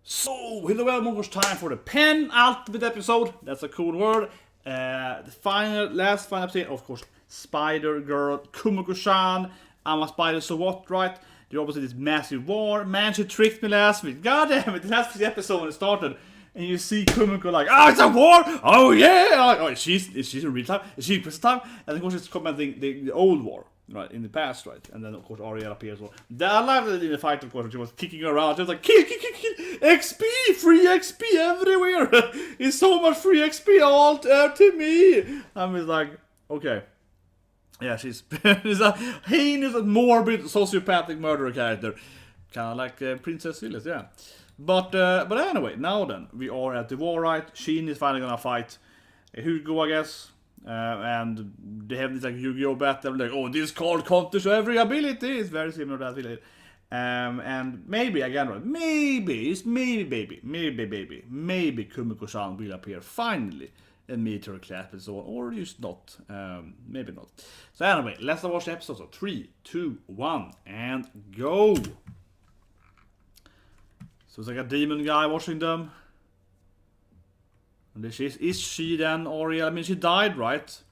So, hello everyone, it's time for the penultimate episode. That's a cool word. The last final episode, of course, Spider Girl, Kumiko-chan. I'm a spider, so what, right? There obviously this massive war. Man, she tricked me last week. God damn it, the last episode when it started. And you see Kumiko like, oh, it's a war! Oh yeah! Oh, is she in real time? Is she in present time? And of course it's commenting the old war. Right, in the past, right? And then, of course, Ara Ara appears. I loved it in the fight, of course, she was kicking her around. She was like, kill! XP! Free XP everywhere! It's so much free XP all to me! I'm just like, okay. Yeah, she's a heinous and morbid sociopathic murderer character. Kind of like Princess Phyllis, yeah. But anyway, now then, we are at the war, right? Sheen is finally gonna fight Hugo, I guess. And they have this like Yu-Gi-Oh battle, like, oh, this card counters every ability. It's very similar to that ability. And maybe again, right? Maybe Kumiko-chan will appear finally and meet her class and so on, or just not. Maybe not. So anyway, let's watch the episode. So 3, 2, 1, and go. So it's like a demon guy watching them. Is she then Ariel? I mean, she died, right?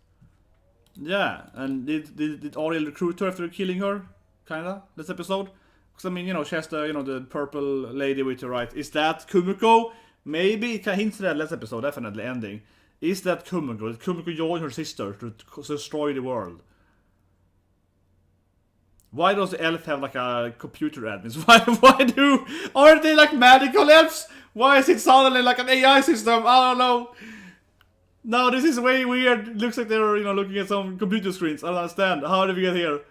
Yeah, and did Ariel recruit her after killing her? Kinda, this episode? Because, I mean, you know, she has the, you know, the purple lady with her, right? Is that Kumiko? Maybe, it can hint to that last episode, definitely ending. Is that Kumiko? Did Kumiko join her sister to destroy the world? Why does the elf have like a computer admin? Aren't they like magical elves? Why is it suddenly like an AI system? I don't know. No, this is way weird. It looks like they're, you know, looking at some computer screens. I don't understand. How did we get here?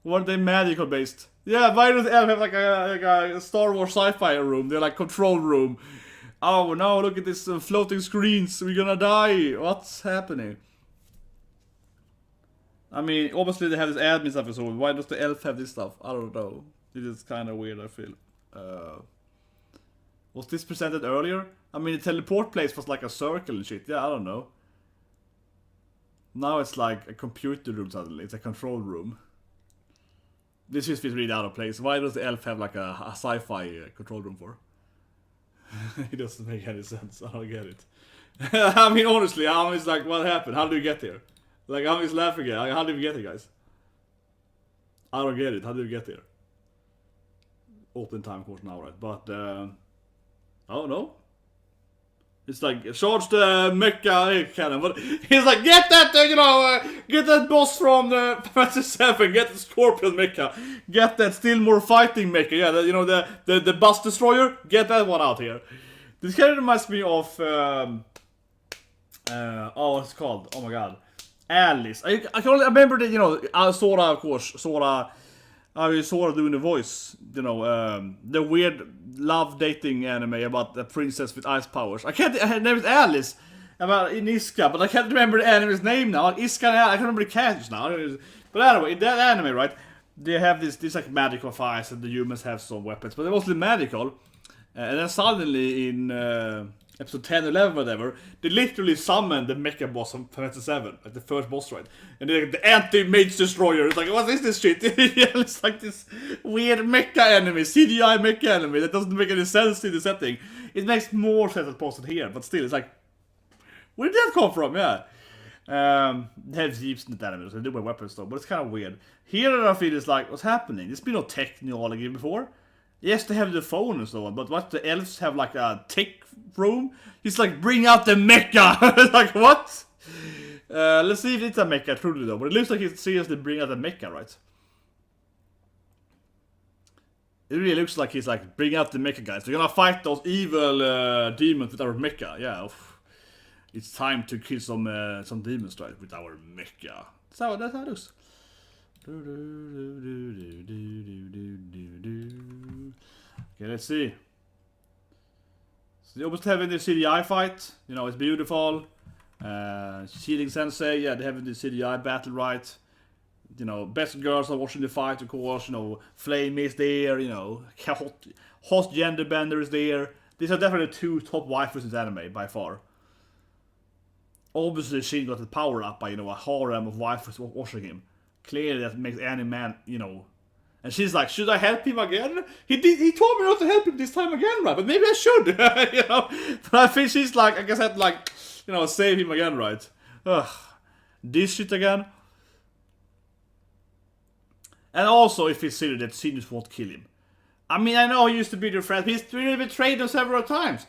Weren't they magical based? Yeah, why does the elf have like a Star Wars sci-fi room? They're like control room. Oh no, look at this floating screens. We're gonna die. What's happening? I mean, obviously they have this admin stuff, so why does the elf have this stuff? I don't know. It is kind of weird, I feel. Was this presented earlier? I mean, the teleport place was like a circle and shit. Yeah, I don't know. Now it's like a computer room suddenly. It's a control room. This just feels really out of place. Why does the elf have like a sci-fi control room for? It doesn't make any sense. I don't get it. I mean, honestly, I'm just like, what happened? How did we get here? Like, I'm just laughing at it. How did we get here, guys? I don't get it. How did we get here? Open time course now, right? But, I don't know. It's like, charge the Mecha cannon. But he's like, get that, get that boss from the Fantasy 7. Get the Scorpion Mecha. Get that still more fighting Mecha. Yeah, the bus destroyer. Get that one out here. This kind of reminds me of, what's it called? Oh my god. Alice. I can only remember that, Sora, of course. Sora doing the voice. The weird love dating anime about the princess with ice powers. Her name is Alice. About Iniska, but I can't remember the anime's name now. Iska and Alice, I can't remember the characters now. But anyway, in that anime, right, they have this like magical fires and the humans have some weapons, but they're mostly magical. And then suddenly in episode 10, 11, whatever, they literally summon the Mecha boss from Fantasy 7, like the first boss, right? And they're like, the anti-mage destroyer. It's like, what is this shit? It's like this weird mecha anime, CGI mecha anime that doesn't make any sense in the setting. It makes more sense as posted here, but still, it's like, where did that come from? Yeah. They have jeeps in the anime, so they do my weapons though, but it's kind of weird. Here I feel it's like, what's happening? There's been no technology before. Yes, they have the phone and so on, but what, the elves have like a tech room? It's like, bring out the mecha! It's like, what? Let's see if it's a mecha truly though, but it looks like it's seriously bring out a mecha, right? It really looks like he's like, bring out the mecha guys. We're gonna fight those evil demons with our mecha, yeah. It's time to kill some demons, right, with our mecha. So that's how it looks. Okay, let's see. So they almost having the CDI fight. It's beautiful. Shielding Sensei, yeah, they have the CDI battle, right? Best girls are watching the fight, of course. Flame is there. Hot gender bender is there. These are definitely two top waifus in the anime by far. Obviously, she got the power up by a harem of waifus watching him. Clearly, that makes any man, And she's like, should I help him again? He told me not to help him this time again, right? But maybe I should, you know? But I think she's like, I guess I have to like, you know, save him again, right? Ugh. This shit again. And also, if he's serious, that Sirius won't kill him. I mean, I know he used to be your friend, but he's really betrayed him several times.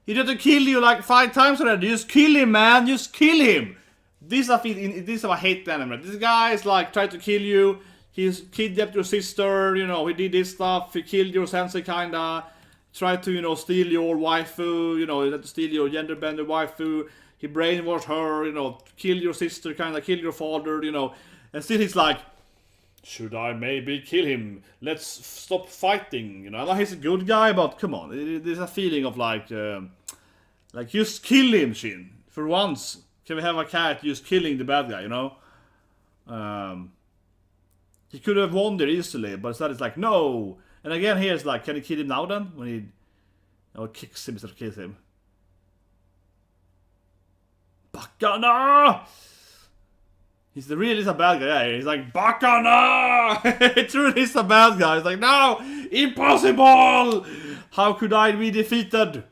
He tried to kill you like 5 times already. Just kill him, man. Just kill him. This is I hate the anime. This guy is like trying to kill you. He's kidnapped your sister. You know, he did this stuff. He killed your sensei, kinda. Tried to, you know, steal your waifu. You know, he had to steal your genderbender waifu. He brainwashed her. You know, killed your sister, kinda. Killed your father. You know, and still he's like, should I maybe kill him? Let's stop fighting. You know, like he's a good guy, but come on, there's a feeling of like just kill him, Shin. For once, can we have a cat just killing the bad guy? You know, he could have won there easily, but instead it's like no. And again, here's like, can he kill him now then? When he kicks him instead of kills him. Bakana! He's really a bad guy, yeah. He's like, Bakana! He truly is a bad guy. He's like, no! Impossible! How could I be defeated?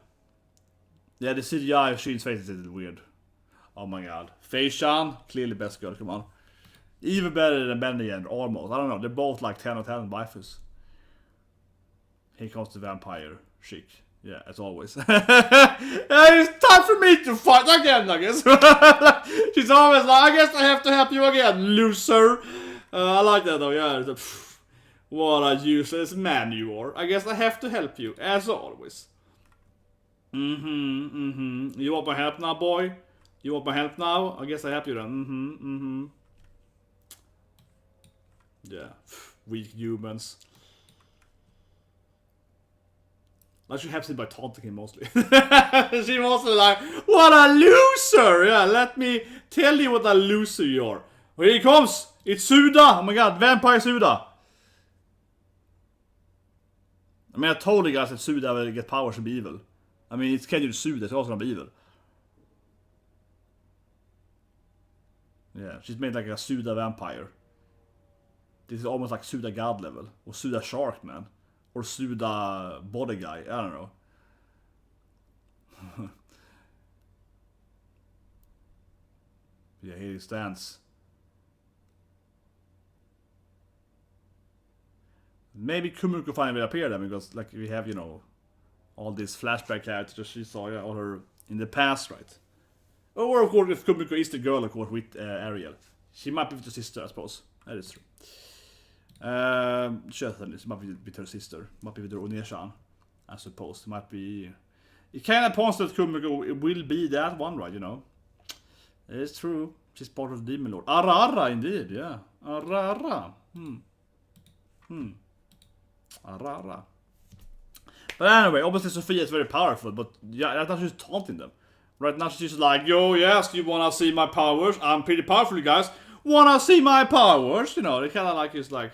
Yeah, the CGI of Shin's face is a little weird. Oh my god. Faye-chan, clearly best girl, come on. Even better than Benny and almost. I don't know, they're both like 10 out of 10 waifus. Here comes the vampire chic. Yeah, as always. It's time for me to fight again, I guess. She's always like, I guess I have to help you again, loser. I like that though, yeah. Like, what a useless man you are. I guess I have to help you, as always. You want my help now, boy? You want my help now? I guess I help you then. Yeah, weak humans. Like she helps him by taunting him mostly. She mostly like, what a loser! Yeah, let me tell you what a loser you are. Here he comes! It's Suda! Oh my god, Vampire Suda! I mean, I told you guys that Suda will get powers to be evil. I mean, it's Katja Suda, it's also gonna be evil. Yeah, she's made like a Suda vampire. This is almost like Suda god level. Or Suda shark, man. Or Suda body guy, I don't know. Yeah, here he stands. Maybe Kumiko finally appear then, because like we have, you know, all these flashback characters she saw, yeah, all her in the past, right? Or of course if Kumiko is the girl, of course, with Ariel. She might be with the sister, I suppose. That is true. She might be with her sister. Might be with her Oneshan, I suppose. It might be... It kind of points that Kumiko will be that one, right, you know? It's true. She's part of the Demon Lord. Ara Ara, indeed, yeah. Ara Ara. Ara Ara. But anyway, obviously Sofia is very powerful, but yeah, right now she's taunting them. Right now she's like, yo, yes, you wanna see my powers? I'm pretty powerful, you guys. Wanna see my powers? You know, they kinda like, it's like...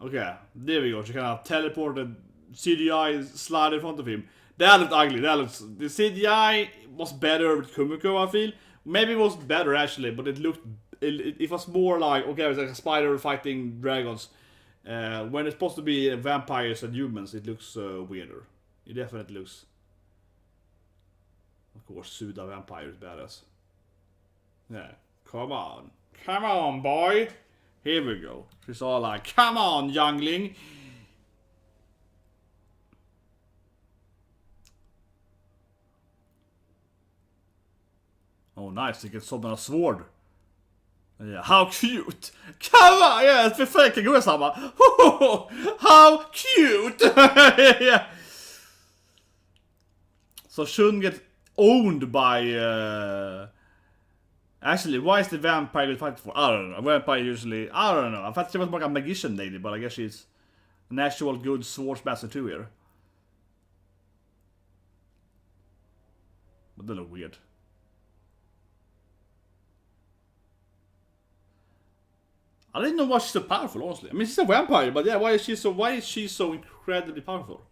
Okay, there we go. She kind of teleported CGI slide in front of him. That looked ugly. The CGI was better with Kumiko, I feel. Maybe it was better actually, but it looked... It was more like, okay, it was like a spider fighting dragons. When it's supposed to be vampires and humans, it looks weirder. It definitely looks... Of course, Suda vampire is badass. Yeah, come on. Come on, boy! Here we go. She's all like, come on, youngling! Oh, nice. He can summon a sword. Yeah, how cute! Come on! Yeah, it's perfekt. Kan gå samma. How cute! Yeah. So shouldn't get owned by... Actually, why is the vampire fighting for? I don't know. A vampire usually... I don't know. I thought she was more like a magician lady, but I guess she's an actual good swordsmaster too here. But they look weird. I didn't know why she's so powerful, honestly. I mean, she's a vampire, but yeah, why is she so incredibly powerful?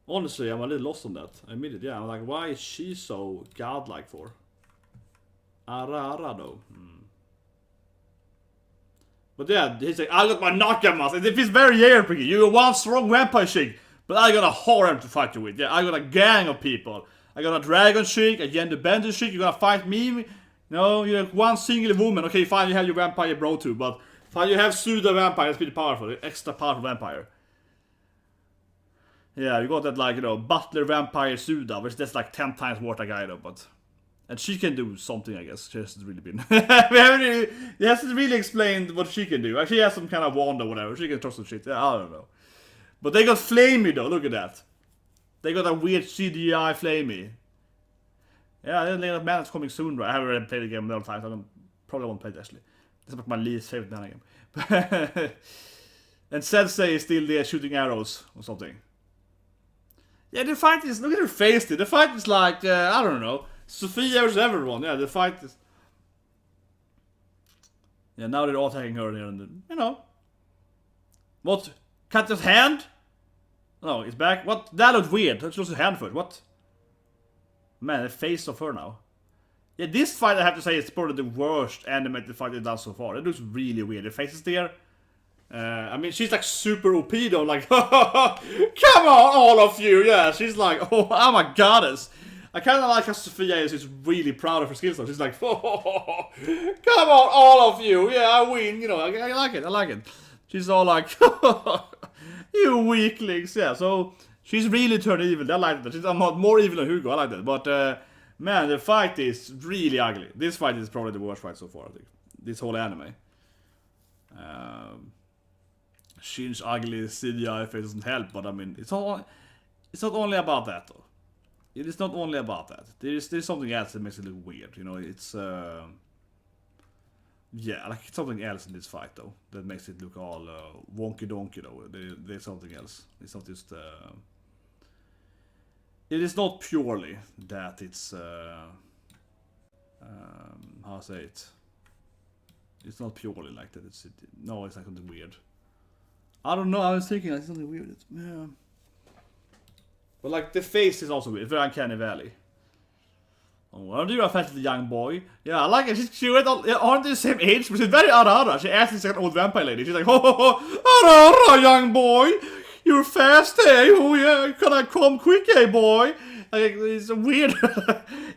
Honestly, I'm a little lost on that. I admit it, yeah. I'm like, why is she so godlike for? Ara Ara though. But yeah, he's like, I got my nakamas. And it feels very JRPG. You're one strong vampire chick, but I got a harem to fight you with. Yeah, I got a gang of people. I got a dragon chick, a gender bender chick. You're gonna fight me? No, you're like one single woman. Okay, fine, you have your vampire bro too, but fine, you have pseudo vampire. That's pretty powerful. Extra powerful vampire. Yeah, you got that, like, you know, butler vampire pseudo, which that's like 10 times what I got though, but. And she can do something, I guess. She hasn't really been. He hasn't really explained what she can do. She has some kind of wand or whatever. She can throw some shit. I don't know. But they got flamey though. Look at that. They got a weird CGI flamey. Yeah, the man is coming soon, right? I haven't already played the game a lot of times. I probably won't play it actually. It's like my least favorite man game. And Sensei is still there shooting arrows or something. Yeah, the fight is. Look at her face, dude. The fight is like, I don't know. Sophia versus everyone, yeah, the fight is... Yeah, now they're all attacking her here and then, you know. What? Katja's hand? No, it's back. What? That looked weird. That's just a hand foot. What? Man, the face of her now. Yeah, this fight, I have to say, is probably the worst animated fight they've done so far. It looks really weird. The face is there. I mean, she's like super OP though, like, come on, all of you. Yeah, she's like, oh, I'm a goddess. I kind of like how Sophia is really proud of her skills. She's like, oh, come on, all of you. Yeah, I win. You know, I like it. I like it. She's all like, you weaklings. Yeah, so she's really turned evil. I like that. She's more evil than Hugo. I like that. But, man, the fight is really ugly. This fight is probably the worst fight so far, I think. This whole anime. Shin's ugly CGI face doesn't help, but I mean, it's not only about that, though. It is not only about that. There's something else that makes it look weird. You know, it's yeah, like something else in this fight though that makes it look all wonky donkey though. There's something else. It's not just. It is not purely that it's how I say it. It's not purely like that. No, it's like something weird. I don't know. I was thinking like something weird. Yeah. But like the face is also weird, very uncanny valley. Oh, aren't you a fancy young boy? Yeah, I like it. She aren't they the same age, but she's very Ara Ara. She acts like an old vampire lady. She's like, oh, Ara Ara, young boy, you're fast, eh? Oh yeah, can I come quick, eh, boy? Like it's weird.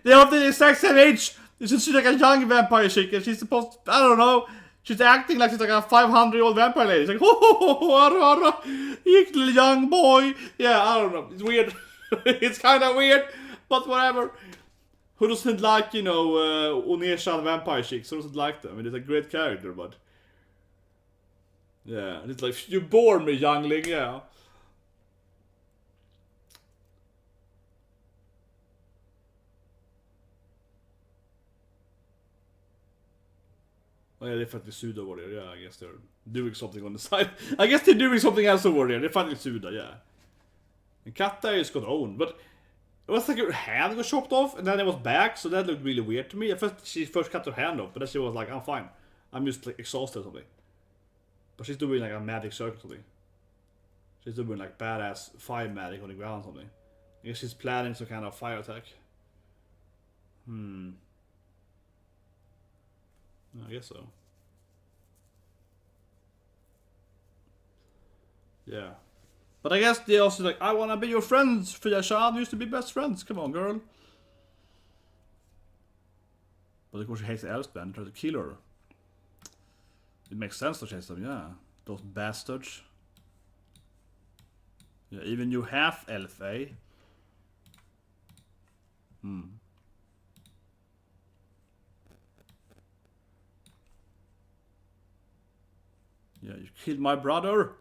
They are the exact same age. She's like a young vampire chick, and she's supposed to, I don't know. She's acting like she's like a 500-year-old vampire lady. She's like, oh, Ara Ara, you little young boy. Yeah, I don't know. It's weird. It's kind of weird, but whatever. Who doesn't like, you know, Oneshan vampire chicks? Who doesn't like them? I mean, it's a great character, but... Yeah, it's like, you bore me, youngling, yeah. Oh yeah, they're fighting Suda over there. Yeah, I guess they're doing something on the side. I guess they're doing something else over there. They're fighting Suda, yeah. And Katja is got owned, but it was like her hand got chopped off, and then it was back, so that looked really weird to me. At first, she first cut her hand off, but then she was like, I'm fine. I'm just like exhausted or something. But she's doing like a magic circle or something. She's doing like badass fire magic on the ground or something. I guess she's planning some kind of fire attack. I guess so. Yeah. But I guess they also like, I wanna be your friends, Fia-chan. We used to be best friends. Come on, girl. But of course she hates the elves band and tries to kill her. It makes sense to chase them, yeah. Those bastards. Yeah, even you half elf, eh? Yeah, you killed my brother.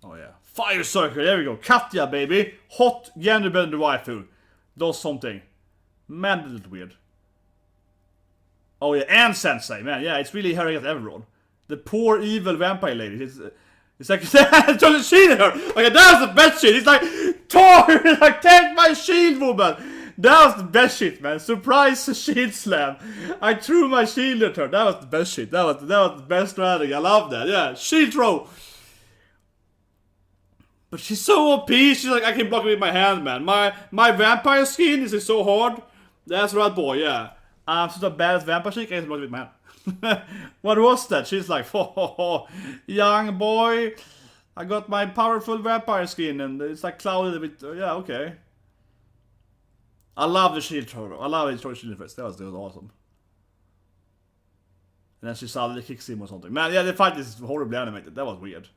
Oh yeah. Fire circle, there we go. Katja, baby. Hot genderbender waifu. Does something. Man, that looked weird. Oh yeah, and Sensei, man. Yeah, it's really herring at everyone. The poor evil vampire lady. It's like, trying to shield her. Okay, that was the best shit. It's like, Thor, like, take my shield, woman. That was the best shit, man. Surprise shield slam. I threw my shield at her. That was the best shit. That was the best strategy. I love that. Yeah, shield throw. But she's so OP, she's like, I can block it with my hand, man. My vampire skin is so hard. That's right, boy, yeah. I'm such a badass vampire chick, I can block it with my hand. What was that? She's like, oh, young boy, I got my powerful vampire skin, and it's like clouded a bit, yeah, okay. I love the shield throw, I love the shield first, that was awesome. And then she suddenly kicks him or something. Man, yeah, the fight is horribly animated, that was weird.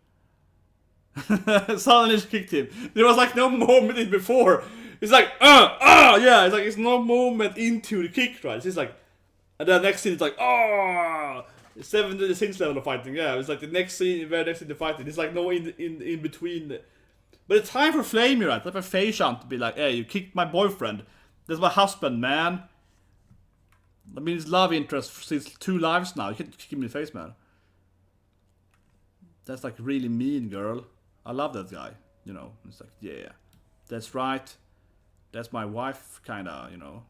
Suddenly she kicked him. There was like no moment in before. It's like, yeah, it's like it's no moment into the kick, right? It's just like, and then the next scene it's like, it's 7 to the sins level of fighting, yeah. It's like the next scene, very next scene to fighting. It's like no in between. But it's time for Flame, right? Time for Faye to be like, hey, you kicked my boyfriend. That's my husband, man. I mean, his love interest since 2 lives now. You can't kick him in the face, man. That's like really mean, girl. I love that guy, you know. It's like, yeah, that's right. That's my wife, kinda, you know.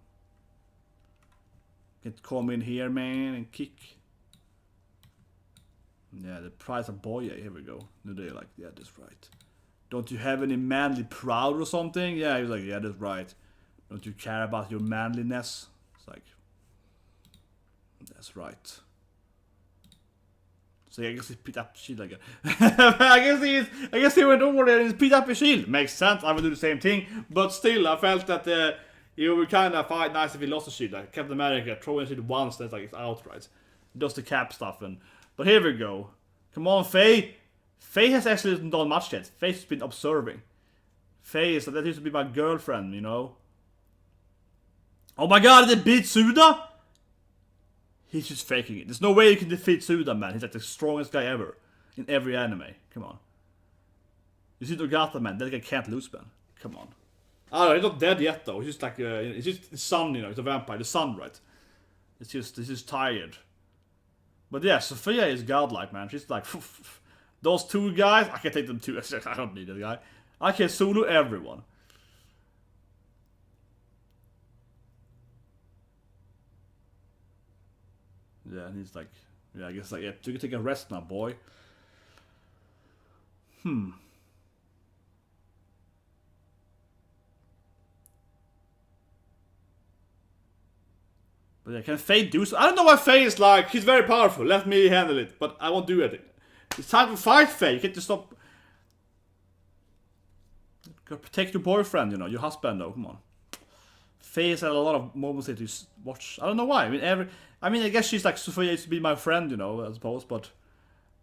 Can come in here, man, and kick. Yeah, the price of boy, here we go. No, they're like, yeah, that's right. Don't you have any manly proud or something? Yeah, he was like, yeah, that's right. Don't you care about your manliness? It's like, that's right. So I guess he picked up shield again. I guess he went over there and picked up his shield. Makes sense. I would do the same thing, but still, I felt that it would kind of fight nice if he lost the shield. Like Captain America throwing shield once, that's like it's outright. Does the cap stuff but here we go. Come on, Faye. Faye has actually not done much yet. Faye's been observing. Faye, so that used to be my girlfriend, you know. Oh my god, they beat Suda? He's just faking it. There's no way you can defeat Suda, man. He's like the strongest guy ever. In every anime. Come on. You see Nogata, man. That guy can't lose, man. Come on. Oh, he's not dead yet, though. He's just like, it's just the sun, you know. It's a vampire. The sun, right? It's just tired. But yeah, Sophia is godlike, man. She's like, those 2 guys, I can take them too. I don't need that guy. I can solo everyone. Yeah, and he's like, yeah, I guess like, yeah, you can take a rest now, boy. But yeah, can Faye do so? I don't know why Faye is like, he's very powerful, let me handle it, but I won't do it. It's time to fight, Faye. You can't just stop. You gotta protect your boyfriend, you know, your husband, though, come on. Faye has had a lot of moments that you watch. I don't know why. I mean, I guess she's like, Sophia used to be my friend, you know, I suppose, but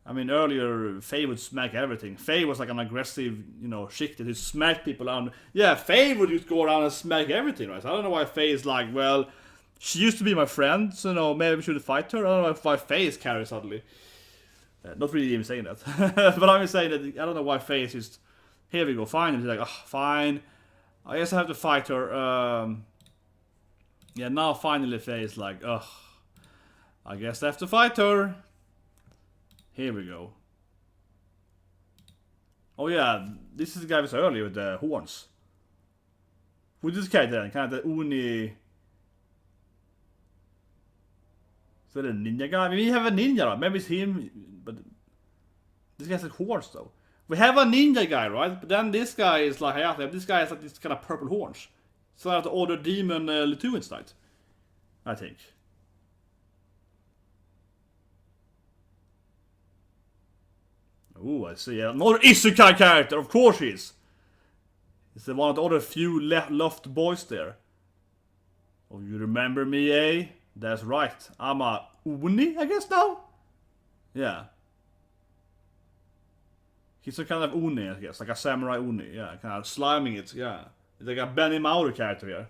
I mean, earlier, Faye would smack everything. Faye was like an aggressive, you know, chick that would smack people around. Yeah, Faye would just go around and smack everything, right? So I don't know why Faye is like, well, she used to be my friend, so you know, maybe we should fight her. I don't know why Faye is carry suddenly. Not really even saying that. But I'm just saying that I don't know why Faye is just, here we go, fine. And she's like, oh, fine. I guess I have to fight her. Yeah, now finally Faye is like, ugh. I guess I have to fight her. Here we go. Oh yeah, this is the guy we saw earlier with the horns. Who is this guy then? Kind of the Uni... Is that a ninja guy? Maybe we have a ninja, right? Maybe it's him, but... This guy's like horns though. We have a ninja guy, right? But then this guy is like, yeah, this guy has like this kind of purple horns. So I have to order demon Lituans tonight. I think. Oh, I see. Another Isekai character, of course he is. He's the one of the other few left boys there. Oh, you remember me, eh? That's right. I'm a Uni, I guess now? Yeah. He's a kind of Uni, I guess. Like a samurai Uni, yeah. Kind of sliming it, yeah. It's like a Benny Mauro character here.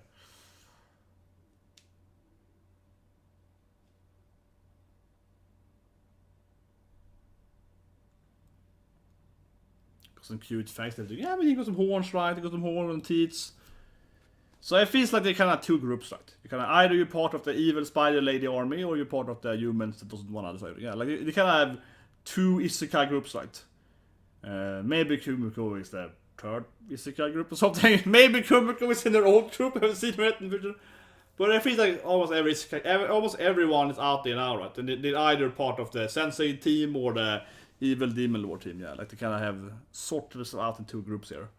Some cute facts that yeah, I mean, he got some horns, right? He got some horns and teeth. So it feels like they kind of two groups, right? You kind of either you're part of the evil spider lady army, or you're part of the humans that doesn't want to. Yeah, like they kind of have two isekai groups, right? Maybe Kumiko is the third isekai group or something. Maybe Kumiko is in their own group. I haven't seen it in the future. But I feel like almost every isekai, almost everyone is out there now, right? And they're either part of the sensei team or the Evil Demon Lord team, yeah. Like they kind of have sorted us out in 2 groups here.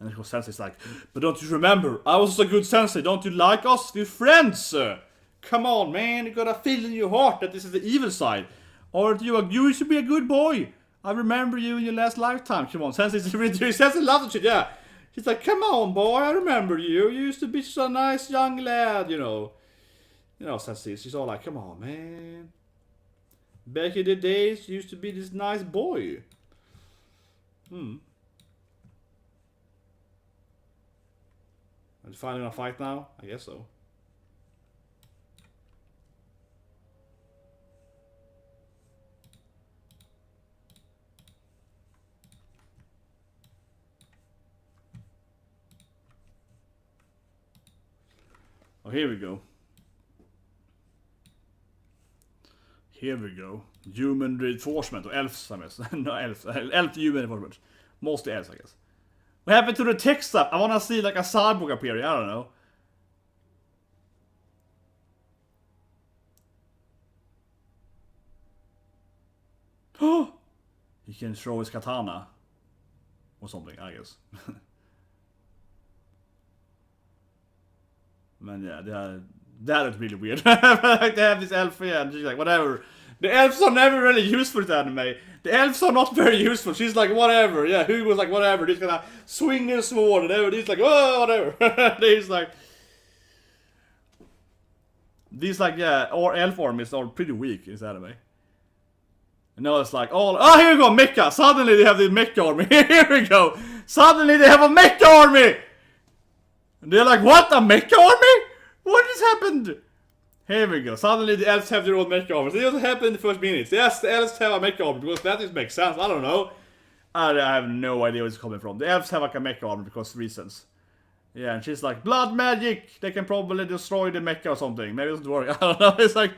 And of course Sensei's like, but don't you remember? I was a good Sensei. Don't you like us? We're friends. Come on, man. You gotta feel in your heart that this is the evil side. Or you used to be a good boy. I remember you in your last lifetime. Come on, Sensei's Sensei loves the shit, yeah. She's like, come on, boy. I remember you. You used to be such a nice young lad, you know. You know, Sensei. She's all like, come on, man. Back in the days, you used to be this nice boy. Are you finally gonna fight now? I guess so. Oh, here we go. Here we go. Human reinforcement, or elves, I guess. No, elves. Elf human reinforcement. Mostly elves, I guess. What happened to the text stuff? I wanna see like a cyborg appear. I don't know. He can throw his katana. Or something, I guess. Man, yeah, that is really weird. Like they have this elf here, and she's like, whatever. The elves are never really useful to anime. The elves are not very useful. She's like, whatever. Yeah, Hugo's like, whatever. He's gonna swing his sword, and everybody's like, oh, whatever. He's like, these like, yeah, or elf armies are pretty weak in this anime. And now it's like, oh, here we go, Mecha. Suddenly they have the Mecha army. Here we go. Suddenly they have a Mecha army. And they're like, what, a Mecha army? What just happened? Here we go. Suddenly the elves have their own Mecha army. It doesn't happen in the first minutes. Yes, the elves have a Mecha army because that just makes sense. I don't know. I have no idea where it's coming from. The elves have like a Mecha army because of reasons. Yeah, and she's like, blood magic. They can probably destroy the Mecha or something. Maybe it doesn't work. I don't know. It's like,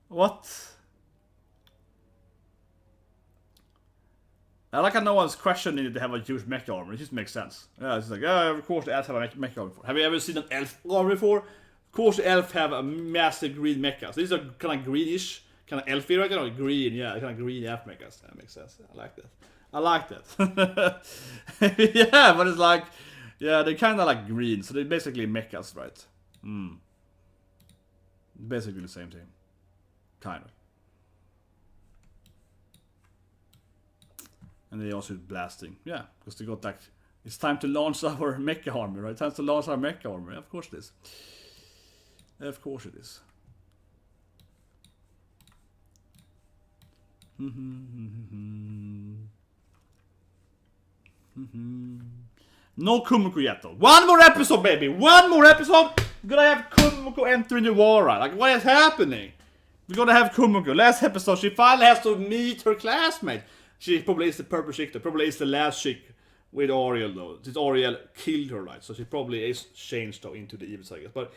what? I like how no one's questioning that they have a huge Mecha army. It just makes sense. Yeah, it's like, of course the elves have a Mecha army before. Have you ever seen an elf army before? Of course the elf have a massive green mechas. These are kind of greenish, kind of elfy, right? Kind of green, yeah, kind of green elf mechas. That makes sense. I like that. I like that. Yeah, but it's like, yeah, they're kind of like green, so they're basically mechas, right? Basically the same thing. Kind of. And they also blasting. Yeah, because they got like, it's time to launch our Mecha army, right? Time to launch our Mecha army. Of course it is. Of course it is. No Kumiko yet though. One more episode, baby! One more episode! We're gonna have Kumiko entering the war, right? Like, what is happening? We're gonna have Kumiko. Last episode, she finally has to meet her classmate. She probably is the purple chick, though. Probably is the last chick with Ariel, though. Since Ariel killed her, right? So she probably is changed, though, into the evil side, I guess. But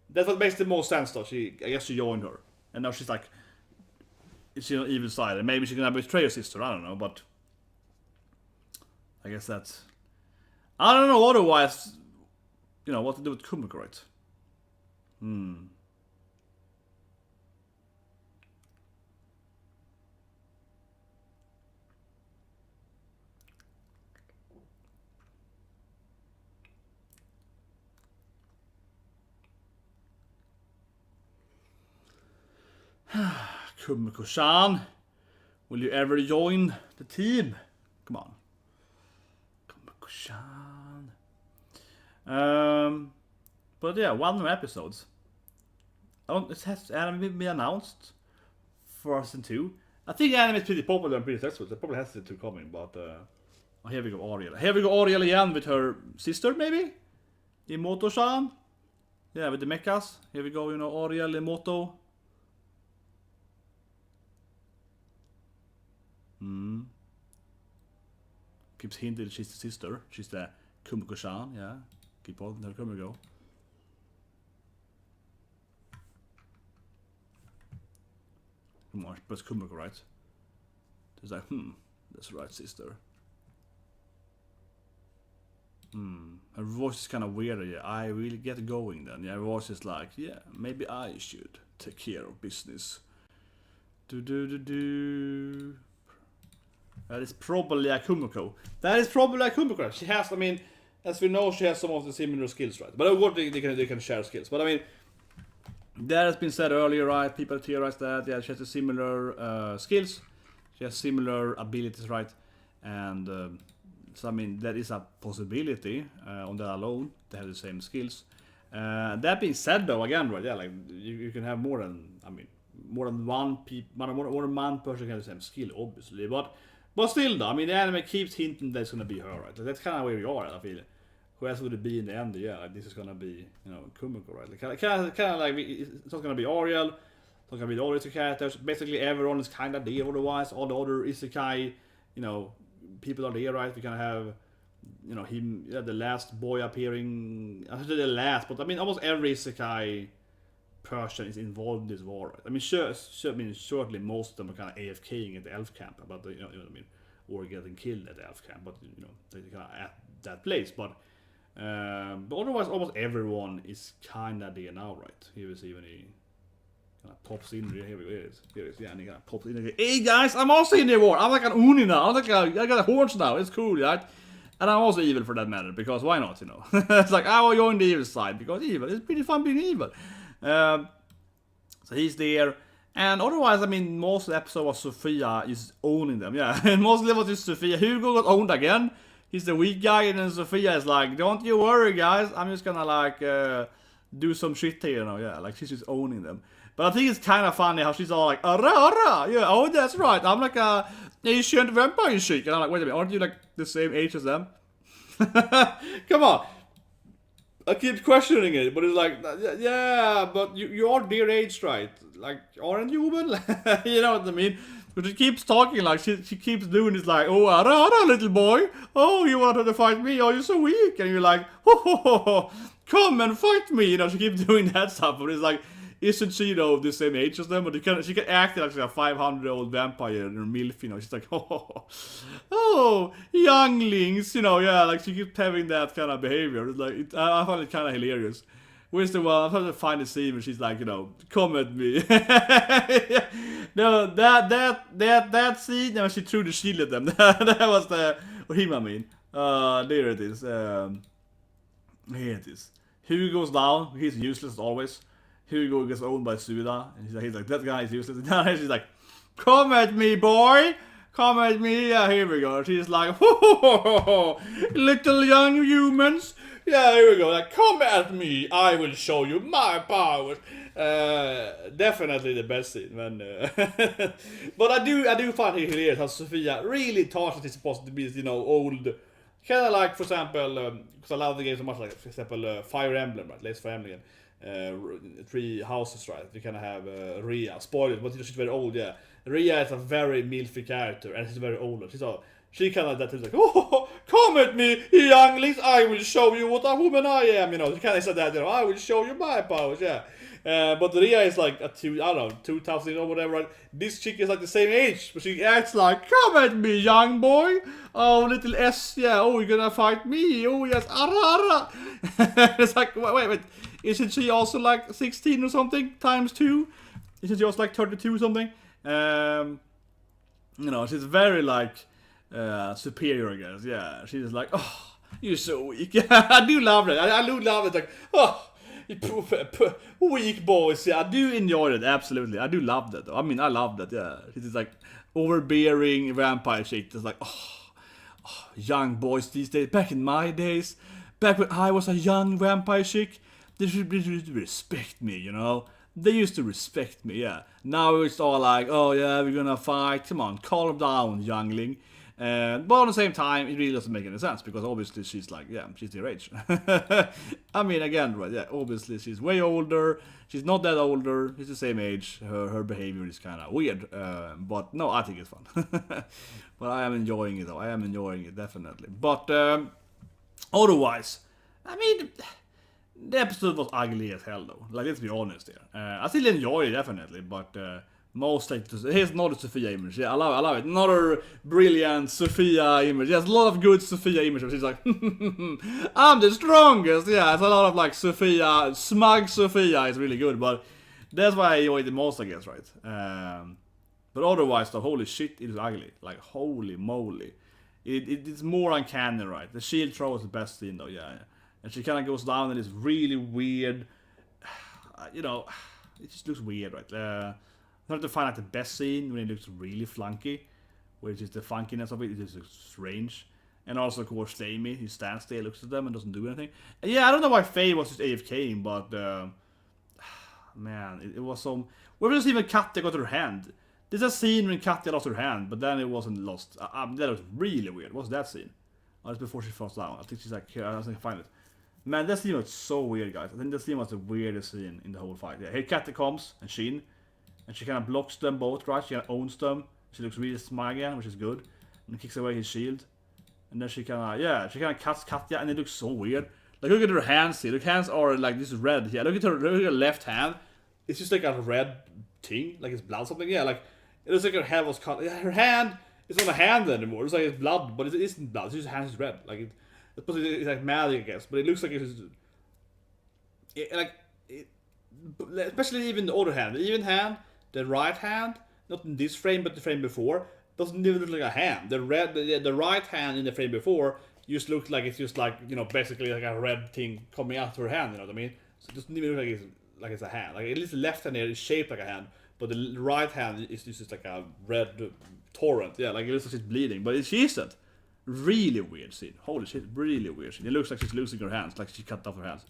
that's what makes the most sense, though. I guess she joined her. And now she's like, she's on the evil side. And maybe she's gonna betray her sister, I don't know, but I guess that's, I don't know otherwise, you know, what to do with Kumiko, right? Kumiko-chan, will you ever join the team? Come on. Kumiko-chan. But yeah, 1 more episodes. It has anime been announced for season 2. I think anime is pretty popular and pretty successful. It probably has season 2 coming, but oh, here we go, Ariel. Here we go, Ariel again with her sister, maybe? Imoto-chan? Yeah, with the mechas. Here we go, you know, Ariel, Imoto. Keeps hinting that she's the sister. She's the Kumiko-chan, yeah. Keep on, there Kumiko. Come on, but it's Kumiko, right? She's like, that's right, sister. Her voice is kind of weird, yeah. I really get going then. Yeah, her voice is like, yeah, maybe I should take care of business. That is probably a Kumiko. She has, I mean, as we know, she has some of the similar skills, right? But of course, they can share skills. But I mean, that has been said earlier, right? People theorize that, yeah, she has a similar skills. She has similar abilities, right? And so, I mean, that is a possibility on that alone, to have the same skills. That being said, though, again, right, yeah, like, you can have more than one person can have the same skill, obviously. But still, though, I mean, the anime keeps hinting that it's gonna be her, right? Like, that's kind of where we are, I feel. Who else would it be in the end? Yeah, like, this is gonna be, you know, Kumiko, right? Like, kind of like, it's not gonna be Ariel. It's not gonna be the other two characters. Basically, everyone is kind of there. Otherwise, all the other isekai, you know, people are there, right? We kind of have, you know, him, yeah, the last boy appearing. I should say the last, but I mean, almost every isekai person is involved in this war, right? I mean, certainly most of them are kind of AFKing at the elf camp, but you know what I mean, or getting killed at the elf camp, but you know, they're kind of at that place. But otherwise, almost everyone is kind of there now, right? Here we see when he kind of pops in. Here it is. Yeah, and he kind of pops in. Hey guys, I'm also in the war. I'm like an Uni now. I got horns now. It's cool, right? And I'm also evil for that matter, because why not, you know? It's like, I will join the evil side, because evil. It's pretty fun being evil. So he's there. And otherwise, I mean, most of the episode was Sofia is owning them, yeah. And mostly it was just Sofia. Hugo got owned again. He's the weak guy, and then Sofia is like, don't you worry, guys. I'm just gonna, like, do some shit here, you know, yeah. Like, she's just owning them. But I think it's kind of funny how she's all like, Ara Ara, yeah, oh, that's right. I'm like a Asian vampire chick. And I'm like, wait a minute, aren't you like the same age as them? Come on. I keep questioning it, but it's like, yeah, but you are their age, right? Like, aren't you, woman? You know what I mean? But she keeps talking like, she keeps doing this like, oh, Ara Ara, little boy. Oh, you wanted to fight me? Oh, you're so weak. And you're like, ho, come and fight me. You know, she keeps doing that stuff, but it's like, isn't she, you know, the same age as them? But she can act like a 500-year-old vampire and MILF, you know. She's like, oh, younglings, you know, yeah, like she keeps having that kind of behavior. It's like, I find it kind of hilarious. Where's the one? I'm trying to find the scene where she's like, you know, come at me. No, that scene, when she threw the shield at them, that was him, I mean. There it is. Here it is. Hugo goes down. He's useless as always. Hugo gets owned by Suda, and he's like, that guy is useless. And she's like, come at me, boy! Come at me! Yeah, here we go. She's like, little young humans! Yeah, here we go. Like, come at me! I will show you my powers! Definitely the best scene, man. But I do find it hilarious how Sofia really thought that it's supposed to be, you know, old. Kind of like, for example, because I love the game so much, like, for example, Fire Emblem, right? Let's Fire Emblem. 3 houses, right? You kind of have Rhea. Spoilers, but she's very old, yeah. Rhea is a very milfy character, and she's very old. She kind of like that. She's like, oh, come at me, younglings! I will show you what a woman I am. You know, she kind of said that. You know, I will show you my powers, yeah. But Rhea is like I don't know, 2000 or whatever. Right? This chick is like the same age, but she acts like, come at me, young boy. Oh, little S, yeah. Oh, you're gonna fight me? Oh, yes, Ara Ara. It's like, wait. Isn't she also like 16 or something times 2? Isn't she also like 32 or something? You know, she's very like superior, I guess. Yeah, she's like, oh, you're so weak. I do love it. I do love it. Like, oh, you weak boys. Yeah, I do enjoy it. Absolutely, I do love that. I mean, I love that. Yeah, she's like overbearing vampire chick. It's like, oh, young boys these days. Back in my days, back when I was a young vampire chick. They should respect me, you know? They used to respect me, yeah. Now it's all like, oh yeah, we're gonna fight. Come on, calm down, youngling. But at the same time, it really doesn't make any sense, because obviously she's like, yeah, she's their age. I mean, again, right, yeah, obviously she's way older. She's not that older. She's the same age. Her behavior is kind of weird. But no, I think it's fun. But I am enjoying it, though. I am enjoying it, definitely. But otherwise, I mean, the episode was ugly as hell, though. Like, let's be honest here. I still enjoy it, definitely, but most like here's another Sofia image. Yeah, I love it. Another brilliant Sofia image. There's a lot of good Sofia images. She's like, I'm the strongest. Yeah, it's a lot of like Sofia, smug Sofia is really good, but that's why I enjoy it the most, I guess, right? But otherwise, the holy shit, it is ugly. Like, holy moly. It's more uncanny, right? The shield throw is the best scene, though, yeah. And she kind of goes down and it's really weird. You know, it just looks weird, right? Hard to find like the best scene when it looks really flunky, which is the funkiness of it. It just looks strange. And also, of course, Amy, he stands there, looks at them, and doesn't do anything. And yeah, I don't know why Faye was just AFK, but man, it was some. Where was even Katja got her hand? There's a scene when Katja lost her hand, but then it wasn't lost. That was really weird. What's that scene? Oh, it's before she falls down. I think she's like, I can find it. Man, that scene was so weird, guys. I think that scene was the weirdest scene in the whole fight. Yeah, here Katja comes, and Shin. And she kind of blocks them both, right? She kind of owns them. She looks really smug again, which is good. And kicks away his shield. And then she kind of cuts Katja, and it looks so weird. Like, look at her hands here. Her hands are like this red. Yeah, look at her left hand. It's just like a red thing, like it's blood or something. Yeah, like it looks like her hand was cut. Yeah, her hand is not a hand anymore. It's like it's blood, but it isn't blood. It's just her hand is red. Like it's like magic, I guess. But it looks like especially even the other hand, the even hand. The right hand, not in this frame, but the frame before, doesn't even look like a hand. The right hand in the frame before just looks like it's just like, you know, basically like a red thing coming out of her hand. You know what I mean? So it doesn't even look like it's a hand. Like at least the left hand here is shaped like a hand, but the right hand is just like a red torrent. Yeah, like it looks like she's bleeding, but she isn't. Really weird scene. Holy shit, really weird scene. It looks like she's losing her hands, like she cut off her hands.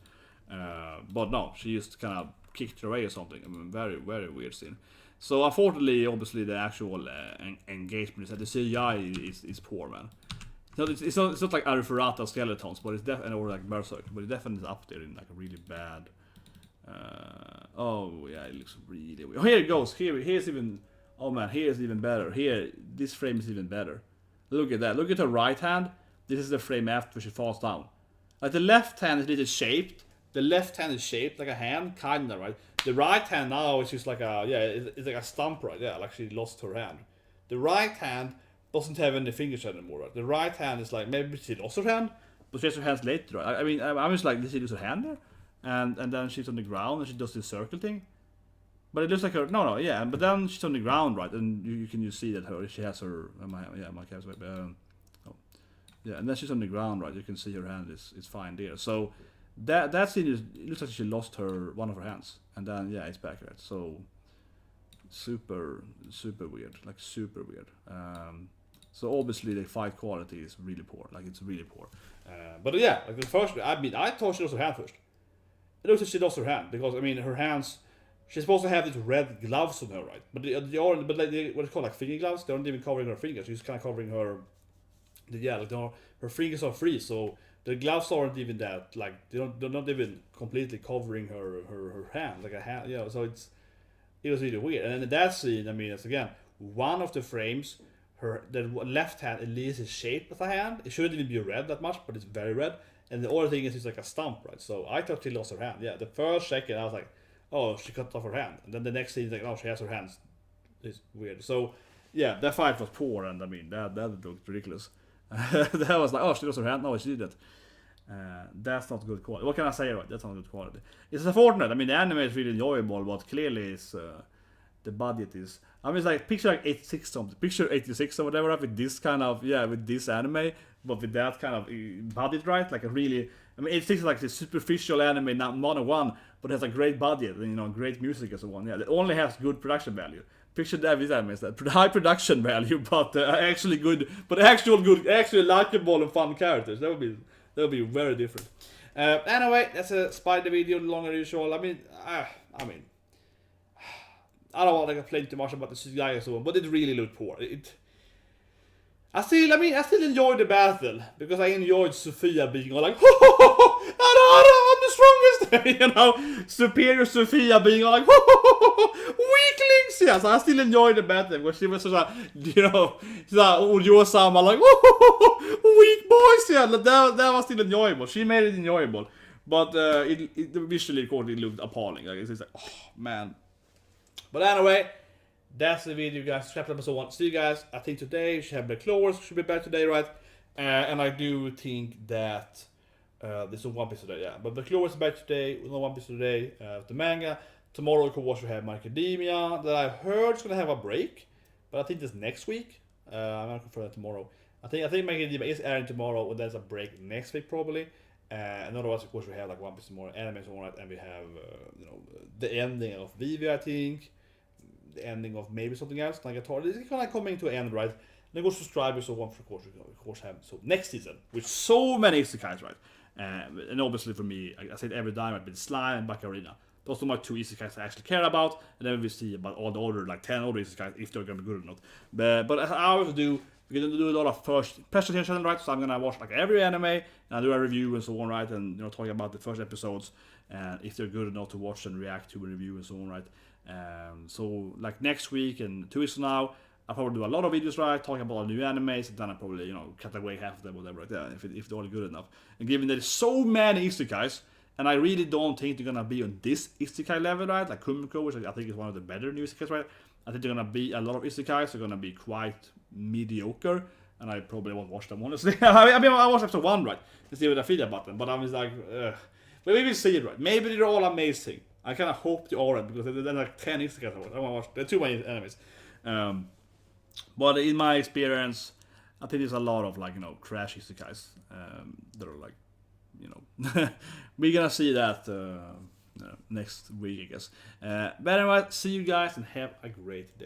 But no, she just kind of kicked her away or something. I mean, very, very weird scene. So unfortunately, obviously, the actual engagement is that the CGI is poor, man. It's not like Ara skeletons, but it's definitely, or like Berserk, but it definitely is up there in like a really bad. Oh yeah, it looks really weird. Oh, here it goes. Here's even. Oh man, here's even better. Here, this frame is even better. Look at that. Look at her right hand. This is the frame after she falls down. Like the left hand is a little shaped. The left hand is shaped like a hand, kinda, right? The right hand now is just like it's like a stump, right? Yeah, like she lost her hand. The right hand doesn't have any fingers anymore, right? The right hand is like, maybe she lost her hand, but she has her hands later, right? I mean, I'm just like, did she lose her hand there? And then she's on the ground and she does this circle thing. But it looks like her, yeah, but then she's on the ground, right? And you can see that she has her, my cat's way, yeah, and then she's on the ground, right? You can see her hand is fine there. So that scene it looks like she lost one of her hands, and then yeah, it's back, right? So super weird, like super weird. So obviously the fight quality is really poor, like it's really poor. But yeah, like the first, I mean, I thought she lost her hand first. It looks like she lost her hand because I mean her hands. She's supposed to have these red gloves on her, right? But what it's called, like finger gloves. They aren't even covering her fingers. She's kind of covering her. Her fingers are free, so the gloves aren't even that. Like they're not even completely covering her hand, like a hand. Yeah, so it was really weird. And then in that scene, I mean, it's again one of the frames. The left hand at least is shaped as a hand. It shouldn't even be red that much, but it's very red. And the other thing is it's like a stump, right? So I thought she lost her hand. Yeah, the first second I was like, oh, she cut off her hand. And then the next scene is like, oh, she has her hands. It's weird. So yeah, that fight was poor, and I mean that looked ridiculous. That was like, oh, she lost her hand. No, she didn't. That's not good quality. What can I say, right? That's not good quality. It's unfortunate. I mean, the anime is really enjoyable, but clearly it's the budget is. I mean, it's like picture like 86 something, picture 86 or whatever, with this kind of with this anime, but with that kind of budget, right? Like a really, I mean, 86 is like the superficial anime, not mono one, but it has a great budget and great music and so on. Yeah, it only has good production value. Picture that with anime is that high production value, but actually good, but actually likable and fun characters. That would be very different. Anyway, that's a spider video, longer than usual. I mean, I don't want to complain too much about the CGI and so on, but it really looked poor. I still enjoyed the battle because I enjoyed Sofia being all like, Ara Ara, I'm the strongest, superior Sofia being all like, weaklings, yeah. So I still enjoyed the battle because she was such a, Ojo-sama, like, weak boys, yeah. That was still enjoyable. She made it enjoyable, but it visually, of course, it looked appalling. Like it's like, oh man. But anyway, that's the video, guys. Subscribe and so on. See you guys. I think today we should have the claws. Should be better today, right? And I do think that there's no One Piece today, yeah. But the claws is better today. No One Piece today. The manga. Tomorrow, of course, we have My Academia. That I heard is gonna have a break. but I think this next week. I'm gonna confirm that tomorrow. I think Mecha is airing tomorrow, and there's a break next week probably. And otherwise, of course, we have like One Piece tomorrow, anime tomorrow, and we have the ending of Vivi, I think, the ending of maybe something else. Like I told, it's kind of coming to an end, right? And of course, subscribers so one for of course have so next season with so many isekais, right? And obviously for me, I said every time I've been Slime and Bacarina. Those are my 2 isekais I actually care about, and then we see about all the other like 10 other isekais if they're gonna be good or not. But as I always do, we're gonna do a lot of first attention, right? So I'm gonna watch like every anime and I do a review and so on, right? And talking about the first episodes and if they're good enough to watch and react to a review and so on, right? So like next week and 2 weeks from now, I'll probably do a lot of videos, right? Talking about all new animes, and then I'll probably cut away half of them, whatever, like that, if they're all good enough. And given that there's so many isekais, and I really don't think they're gonna be on this isekai level, right? Like Kumiko, which I think is one of the better new isekais, right? I think they're gonna be a lot of isekais are gonna be quite mediocre, and I probably won't watch them honestly. I mean, I watched episode 1, right, to see what I feel about them, but I'm just like, ugh. But maybe we'll see it, right? Maybe they're all amazing. I kind of hope they are, right? Because there's like 10 isekais I want to watch. There are too many enemies. But in my experience, I think there's a lot of like trash isekais that are like we're gonna see that next week, I guess. But anyway, see you guys and have a great day.